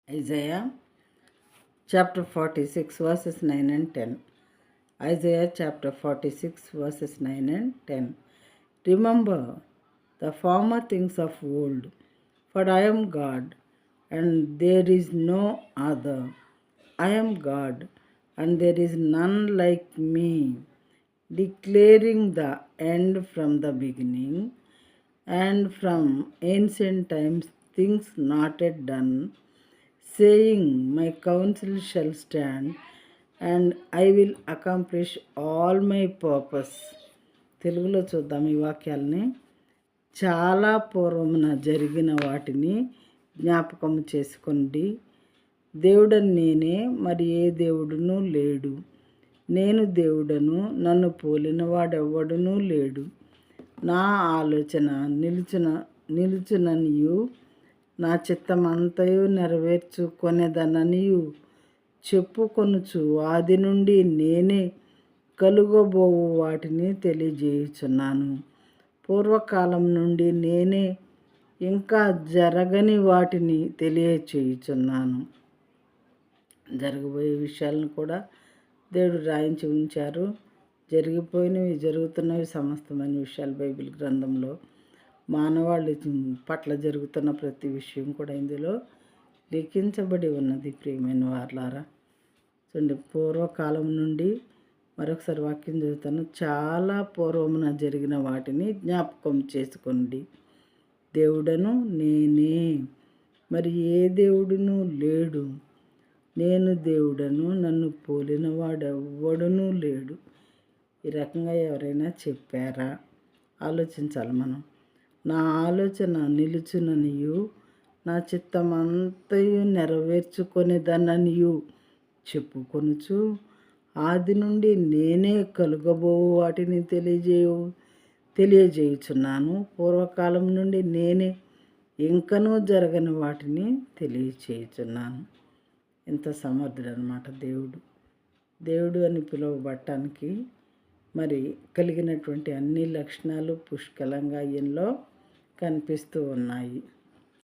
Isaiah chapter 46 verses 9 and 10. Isaiah chapter 46 verses 9 and 10. Remember the former things of old, for I am God, and there is no other. I am God, and there is none like me, declaring the end from the beginning, and from ancient times things not yet done, saying, my counsel shall stand, and I will accomplish all my purpose. తెలుగులో చూద్దాం ఈ వాక్యాలని. చాలా పూర్వమున జరిగిన వాటిని జ్ఞాపకం చేసుకోండి. దేవుడని నేనే, మరి ఏ దేవుడును లేడు. నేను దేవుడను, నన్ను పోలిన వాడెవ్వడునూ లేడు. నా ఆలోచన నిలుచుననియు, నా చిత్తమంతయు నెరవేర్చుకొనేదననియు చెప్పుకొనుచు ఆది నుండి నేనే కలుగబోవు వాటిని తెలియజేయుచున్నాను. పూర్వకాలం నుండి నేనే ఇంకా జరగని వాటిని తెలియచేయుచున్నాను. జరగబోయే విషయాలను కూడా దేవుడు రాయించి ఉంచారు. జరిగిపోయినవి, జరుగుతున్నవి సమస్తమైన విషయాలు బైబిల్ గ్రంథంలో మానవాళి పట్ల జరుగుతున్న ప్రతి విషయం కూడా ఇందులో లిఖించబడి ఉన్నది. ప్రియమైన వారలారా, చూడండి, పూర్వకాలం నుండి మరొకసారి వాక్యం చదువుతాను. చాలా పూర్వమున జరిగిన వాటిని జ్ఞాపకం చేసుకోండి. దేవుడను నేనే, మరి ఏ దేవుడును లేడు. నేను దేవుడను, నన్ను పోలిన వాడెవ్వడునూ లేడు. ఈ రకంగా ఎవరైనా చెప్పారా? ఆలోచించాలి మనం. నా ఆలోచన నిలుచుననియు, నా చిత్తమంతయు నెరవేర్చుకొనేదననియు చెప్పుకొనుచు ఆది నుండి నేనే కలుగబోవు వాటిని తెలియజేయుచున్నాను. పూర్వకాలం నుండి నేనే ఇంకనూ జరగని వాటిని తెలియచేయుచున్నాను. ఎంత సమర్థుడు అన్నమాట దేవుడు. దేవుడు అని పిలువబడటానికి మరి కలిగినటువంటి అన్ని లక్షణాలు పుష్కలంగా ఈయనలో కనిపిస్తూ ఉన్నాయి.